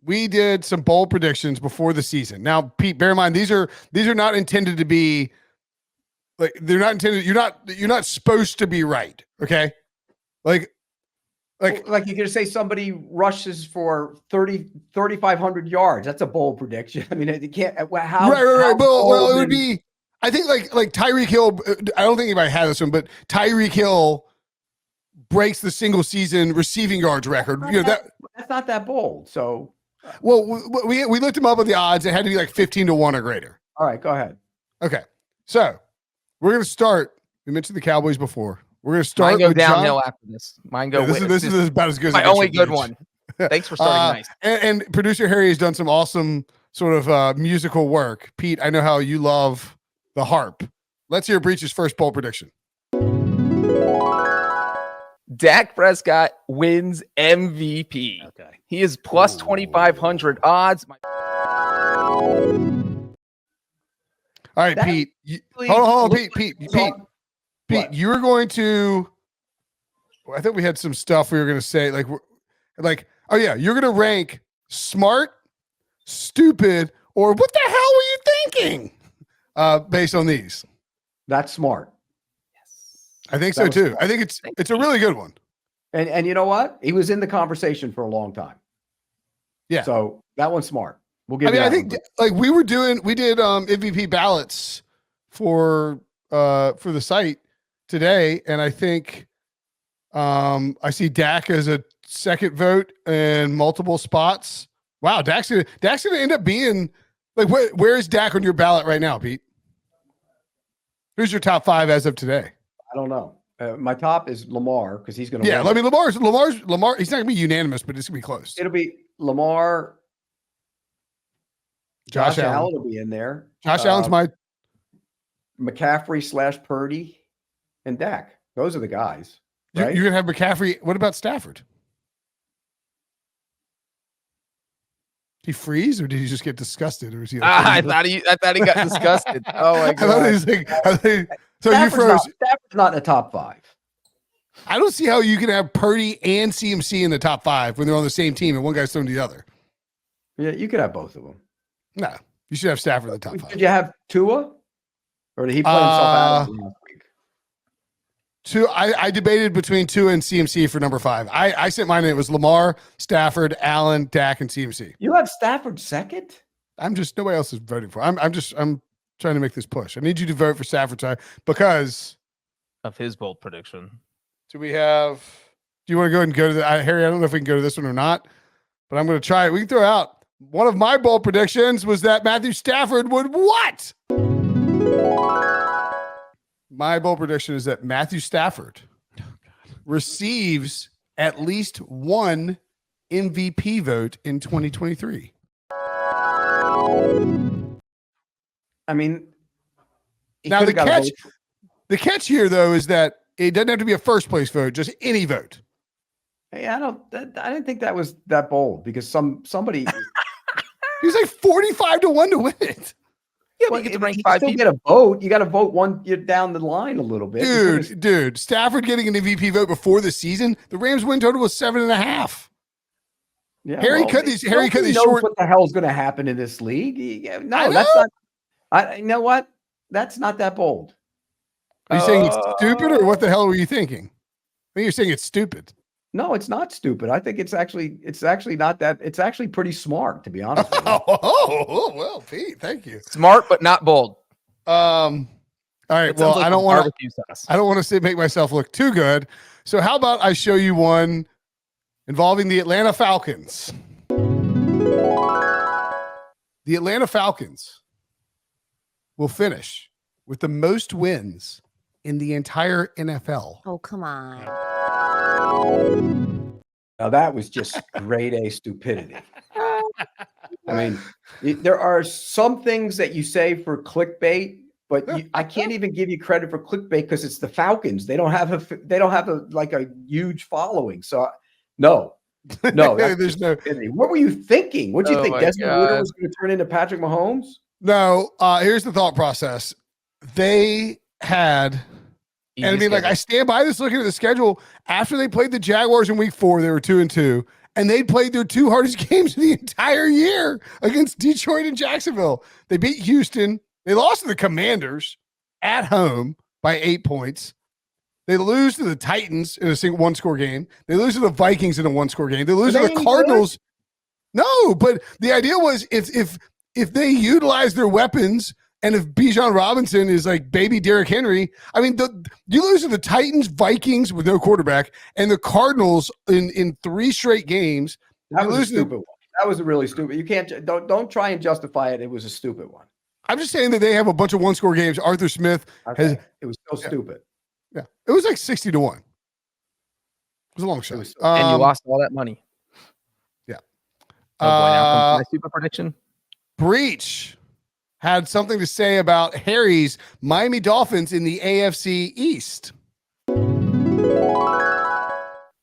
we did some bold predictions before the season. Now, Pete, bear in mind these are not intended to be like they're not intended. You're not supposed to be right. Okay, like you're going to say somebody rushes for 3,500 yards. That's a bold prediction. I mean, you can't. How? Right. Well, it would be. I think like Tyreek Hill. I don't think anybody had this one, but Tyreek Hill breaks the single season receiving yards record. That's not that bold. So, well, we looked him up with the odds. It had to be like 15-1 or greater. All right, go ahead. Okay, so we're gonna start. We mentioned the Cowboys before. We're gonna start. Mine go downhill after this. Mine go. Yeah, this is about as good as my only good one. Thanks for starting nice. And producer Harry has done some awesome sort of musical work. Pete, I know how you love the harp. Let's hear Breach's first bold prediction. Dak Prescott wins MVP. Okay. He is plus 2,500 odds. All right, Pete. Hold on, Pete. You were going to. I think we had some stuff we were going to say, oh yeah, you're going to rank smart, stupid, or what the hell were you thinking? Based on these. That's smart. I think so too. Smart. I think it's a really good one. And you know what? He was in the conversation for a long time. Yeah. So that one's smart. We'll give. I think like we did MVP ballots for the site today, and I think I see Dak as a second vote in multiple spots. Wow, Dak's gonna end up being like where is Dak on your ballot right now, Pete? Who's your top 5 as of today? I don't know. My top is Lamar because he's going to. Yeah, I mean Lamar. He's not going to be unanimous, but it's going to be close. It'll be Lamar. Josh Allen will be in there. Josh Allen's my McCaffrey / Purdy and Dak. Those are the guys. Right? You're going to have McCaffrey. What about Stafford? Did he freeze, or did he just get disgusted, or is he? I thought he got disgusted. Oh my god! So you froze. Stafford's not in the top 5. I don't see how you can have Purdy and CMC in the top 5 when they're on the same team and one guy's thrown to the other. Yeah, you could have both of them. No, you should have Stafford in the top 5. Did you have Tua, or did he play himself out last week? I debated between Tua and CMC for number 5. I sent mine and it was Lamar, Stafford, Allen, Dak, and CMC. You have Stafford second? Nobody else is voting for. I'm trying to make this push. I need you to vote for Stafford because of his bold prediction. Do you want to go ahead and go to the Harry? I don't know if we can go to this one or not, but I'm going to try it. We can throw out one of my bold predictions was that Matthew Stafford would what? My bold prediction is that Matthew Stafford receives at least one MVP vote in 2023. I mean, now the catch here though is that it doesn't have to be a first place vote, just any vote. Hey, I didn't think that was that bold because somebody he's like 45-1 to win it. Yeah, but you get to rank 5 people. Get a vote. You got to vote one. You're down the line a little bit. Dude, Stafford getting an MVP vote before the season. The Rams win total was 7.5. Yeah, Harry cut these short. What the hell is going to happen in this league? No, that's not. You know what? That's not that bold. Are you saying it's stupid, or what the hell were you thinking? I think you're saying it's stupid. No, it's not stupid. I think it's actually not that. It's actually pretty smart, to be honest with you. Oh, well, Pete, thank you. Smart, but not bold. All right. Well, I don't want to make myself look too good. So how about I show you one involving the Atlanta Falcons? The Atlanta Falcons will finish with the most wins in the entire NFL. Oh, come on. Now that was just grade A stupidity. I mean, there are some things that you say for clickbait, but I can't even give you credit for clickbait because it's the Falcons. They don't have a huge following. So no. There's no. What were you thinking? What do you think? Desmond Ridder was going to turn into Patrick Mahomes? No. Here's the thought process. They had. And I mean, I stand by this looking at the schedule. After they played the Jaguars in week 4, they were 2-2. and they played their two hardest games of the entire year against Detroit and Jacksonville. They beat Houston. They lost to the Commanders at home by 8 points. They lose to the Titans in a single one-score game. They lose to the Vikings in a one-score game. They lose to the Cardinals. No, but the idea was if they utilize their weapons and if Bijan Robinson is like baby Derrick Henry, I mean, you lose to the Titans, Vikings with no quarterback, and the Cardinals in 3 straight games. That was a stupid one. That was a really stupid. You can't don't try and justify it. It was a stupid one. I'm just saying that they have a bunch of one-score games. Arthur Smith it was so stupid. Yeah, it was like 60-1. It was a long shot. And you lost all that money. Yeah. Oh boy, now comes my super prediction. Breach had something to say about Harry's Miami Dolphins in the AFC East.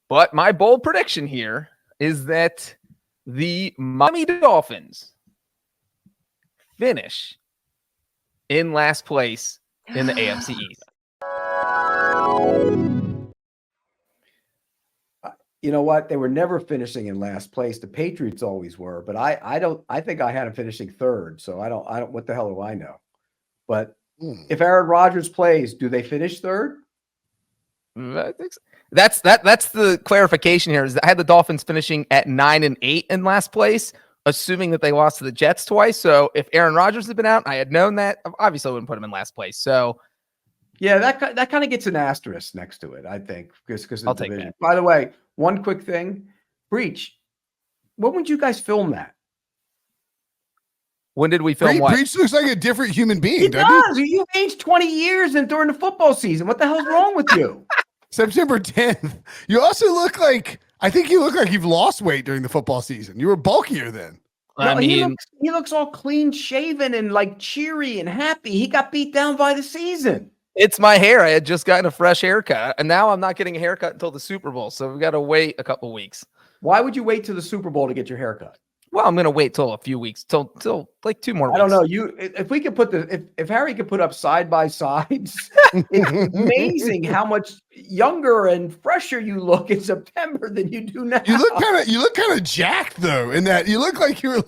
But my bold prediction here is that the Miami Dolphins finish in last place in the AFC East. You know what? They were never finishing in last place. The Patriots always were, but I think I had them finishing third. So I don't, what the hell do I know? But if Aaron Rodgers plays, do they finish third? I think so. That's the clarification here. Is that I had the Dolphins finishing at 9-8 in last place, assuming that they lost to the Jets twice. So if Aaron Rodgers had been out, I had known that. Obviously, I wouldn't put him in last place. So yeah, that kind of gets an asterisk next to it, I think, because I'll take that. By the way, one quick thing, Breach, when would you guys film that? When did we film what? Breach looks like a different human being. He does. You've aged 20 years and during the football season. What the hell's wrong with you? September 10th. You also look like, I think you look like you've lost weight during the football season. You were bulkier then. I mean, he looks all clean shaven and like cheery and happy. He got beat down by the season. it's my hair. I had just gotten a fresh haircut, and now I'm not getting a haircut until the Super Bowl. So we've got to wait a couple weeks. Why would you wait till the Super Bowl to get your haircut? Well, I'm going to wait till a few weeks, till like 2 more weeks. I don't know. If we could put if Harry could put up side by sides, it's amazing how much younger and fresher you look in September than you do now. You look kind of jacked though, in that you look like you were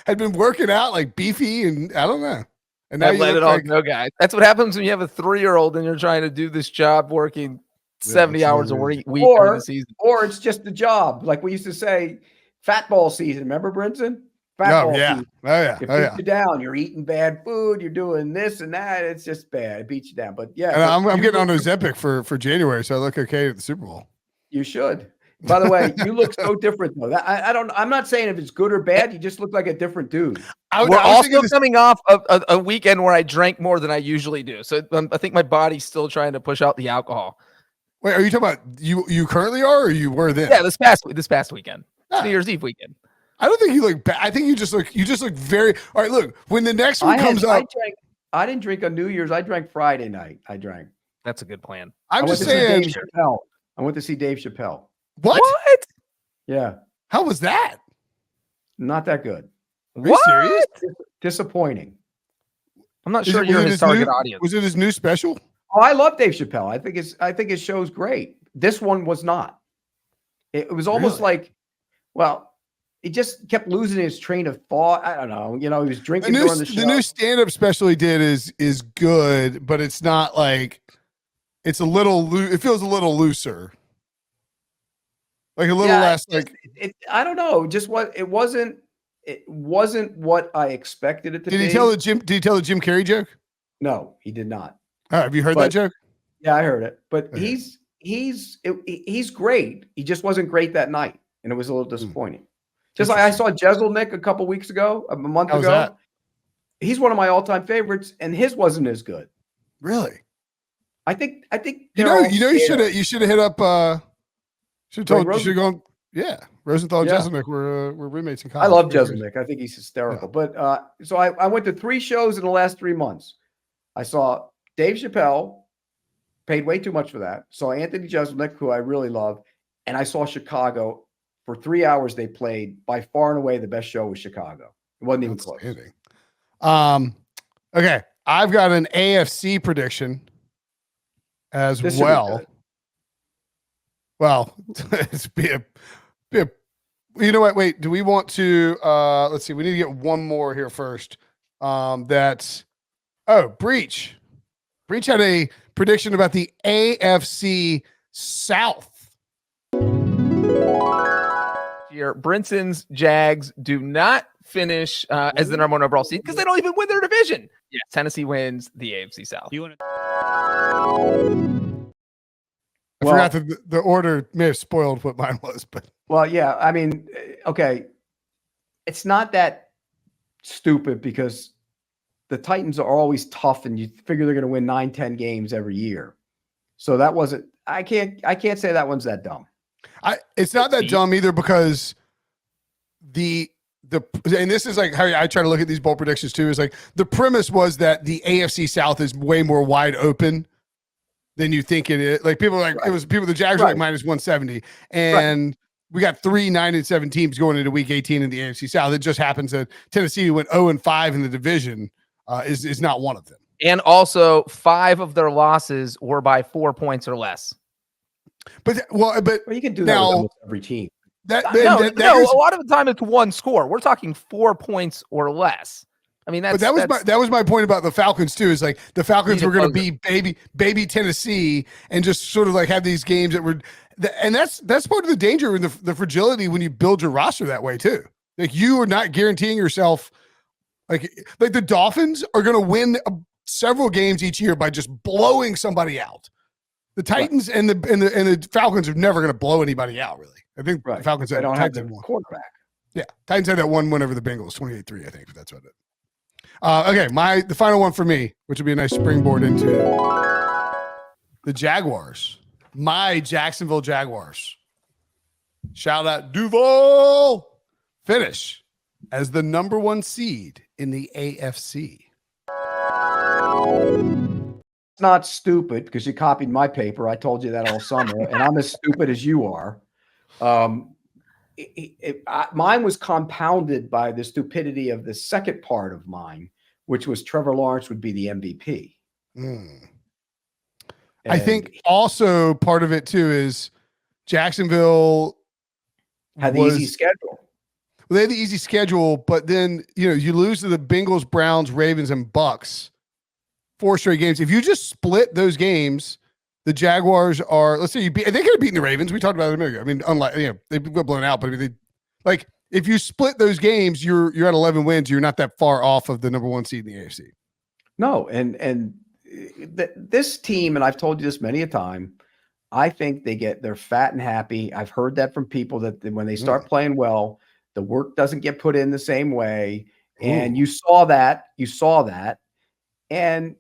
had been working out, like beefy, and I don't know. And now I let it all go, guys. That's what happens when you have a 3-year-old and you're trying to do this job working 70 hours a week during the season. Or it's just a job, like we used to say. Fat ball season, remember, Brinson? Fat ball season. It beats you down. You're eating bad food. You're doing this and that. It's just bad. It beats you down. But yeah, and I'm getting on Ozempic for January, so I look okay at the Super Bowl. You should. By the way, you look so different though. I'm not saying if it's good or bad. You just look like a different dude. We're also coming off a weekend where I drank more than I usually do, so I think my body's still trying to push out the alcohol. Wait, are you talking about you currently are, or you were then? Yeah, this past weekend. New Year's Eve weekend. I don't think you look bad. I think you just look very all right. Look, when the next one comes up, I didn't drink on New Year's. I drank Friday night. That's a good plan. I'm just saying. I went to see Dave Chappelle. What? Yeah. How was that? Not that good. Are you serious? Disappointing. I'm not sure you're his target audience. Was it his new special? Oh, I love Dave Chappelle. I think his show's great. This one was not. It was almost like, well, he just kept losing his train of thought. I don't know. He was drinking during the show. The new stand-up special he did is good, but it's not like it's a little. It feels a little looser, like a little less. I don't know. Just what it wasn't. It wasn't what I expected it to be. Did he tell the Jim Carrey joke? No, he did not. Have you heard that joke? Yeah, I heard it. But okay. He's great. He just wasn't great that night, and it was a little disappointing. Just like I saw Jeselnik a couple weeks ago, a month ago. That? He's one of my all-time favorites, and his wasn't as good. Really? I think you should have hit up. Should have gone. Yeah, Rosenthal and Jeselnik were roommates in college. I love Jeselnik. I think he's hysterical. Yeah. But so I went to 3 shows in the last 3 months. I saw Dave Chappelle. Paid way too much for that. Saw Anthony Jeselnik, who I really love, and I saw Chicago. For 3 hours they played. By far and away, the best show was Chicago. It wasn't even close. Okay, I've got an AFC prediction as well. Well, it's be a You know what? Wait, do we want to let's see, we need to get one more here first. That's Breach. Breach had a prediction about the AFC South. Here, Brinson's Jags do not finish as the number one overall seed because they don't even win their division. Yeah, Tennessee wins the AFC South. I forgot that the order may have spoiled what mine was, but well, yeah, I mean, okay, it's not that stupid because the Titans are always tough, and you figure they're going to win 9-10 games every year. So that wasn't. I can't say that one's that dumb. It's not that dumb either because and this is like how I try to look at these bold predictions too. Is like the premise was that the AFC South is way more wide open than you think it is. Like people are like, the Jags are like minus 170. And we got 3 9-7 teams going into week 18 in the AFC South. It just happens that Tennessee went 0-5 in the division is not one of them. And also 5 of their losses were by 4 points or less. But you can do that with almost every team. A lot of the time it's one score. We're talking 4 points or less. I mean, that was my point about the Falcons too. Is like the Falcons were going to be baby Tennessee and just sort of like have these games that were, and that's part of the danger and the fragility when you build your roster that way too. Like you are not guaranteeing yourself. Like the Dolphins are going to win several games each year by just blowing somebody out. The Titans and the Falcons are never going to blow anybody out. Really, I think the Falcons don't have the quarterback. Yeah, Titans had that one win over the Bengals, 28-3, I think. But that's what it. Okay, the final one for me, which would be a nice springboard into the Jaguars. My Jacksonville Jaguars. Shout out Duval. Finish as the number 1 seed in the AFC. It's not stupid because you copied my paper. I told you that all summer, and I'm as stupid as you are. Mine was compounded by the stupidity of the second part of mine, which was Trevor Lawrence would be the MVP. I think also part of it too is Jacksonville had the easy schedule. Well, they had the easy schedule, but then you lose to the Bengals, Browns, Ravens, and Bucks 4 straight games. If you just split those games, the Jaguars are, let's say they could have beaten the Ravens. We talked about it a minute ago. I mean, unlike they got blown out, but I mean, if you split those games, you're at 11 wins. You're not that far off of the number 1 seed in the AFC. No, and this team, and I've told you this many a time, I think they're fat and happy. I've heard that from people that when they start playing well, the work doesn't get put in the same way. And you saw that. And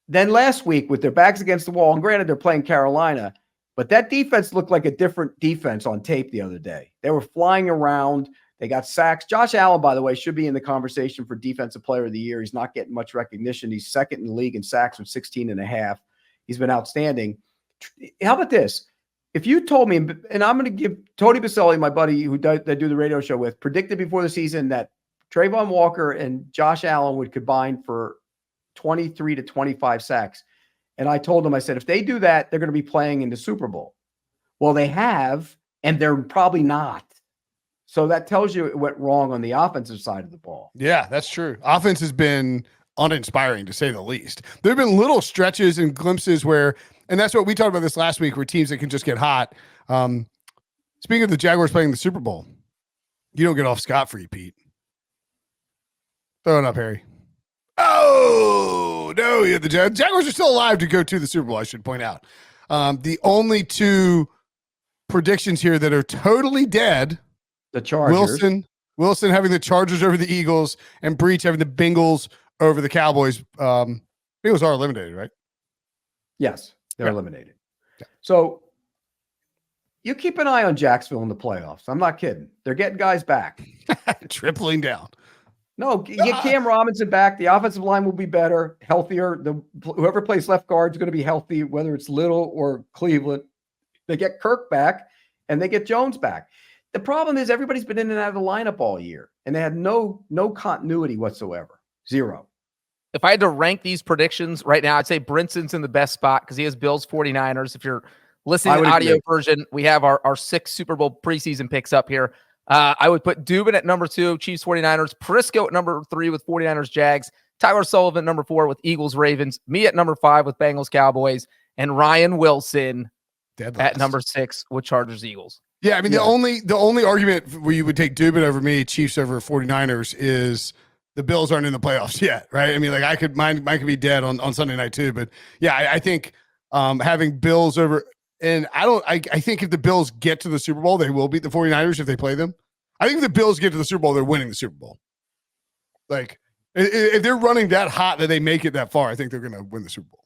then last week with their backs against the wall, and granted they're playing Carolina, but that defense looked like a different defense on tape the other day. They were flying around. They got sacks. Josh Allen, by the way, should be in the conversation for Defensive Player of the Year. He's not getting much recognition. He's second in the league in sacks with 16.5. He's been outstanding. How about this? If you told me, and I'm going to give Tony Baselli, my buddy who I do the radio show with, predicted before the season that Trayvon Walker and Josh Allen would combine for 23 to 25 sacks. And I told him, I said, if they do that, they're going to be playing in the Super Bowl. Well, they have, and they're probably not. So that tells you it went wrong on the offensive side of the ball. Yeah, that's true. Offense has been uninspiring, to say the least. There have been little stretches and glimpses where, and that's what we talked about this last week, where teams that can just get hot. Speaking of the Jaguars playing the Super Bowl, you don't get off scot-free, Pete. Throw it up, Harry. Oh, no. Yeah, the Jaguars are still alive to go to the Super Bowl, I should point out. The only 2 predictions here that are totally dead, the Chargers. Wilson having the Chargers over the Eagles, and Breach having the Bengals over the Cowboys. Bengals are eliminated, right? Yes, they're eliminated. Yeah. So you keep an eye on Jacksonville in the playoffs. I'm not kidding. They're getting guys back. Tripling down. No, get Cam Robinson back. The offensive line will be better, healthier. Whoever plays left guard is going to be healthy, whether it's Little or Cleveland. They get Kirk back, and they get Jones back. The problem is everybody's been in and out of the lineup all year, and they had no continuity whatsoever. Zero. If I had to rank these predictions right now, I'd say Brinson's in the best spot because he has Bills 49ers. If you're listening to the audio version, we have our 6 Super Bowl preseason picks up here. I would put Dubin at number 2, Chiefs 49ers, Prisco at number 3 with 49ers Jags, Tyler Sullivan number 4 with Eagles Ravens, me at number 5 with Bengals Cowboys, and Ryan Wilson at number 6 with Chargers Eagles. Yeah, I mean, the only argument where you would take Dubin over me, Chiefs over 49ers, is the Bills aren't in the playoffs yet, right? I mean, like mine could be dead on Sunday night too. But yeah, I think having Bills over, and I think if the Bills get to the Super Bowl, they will beat the 49ers if they play them. I think if the Bills get to the Super Bowl, they're winning the Super Bowl. Like, if they're running that hot that they make it that far, I think they're going to win the Super Bowl.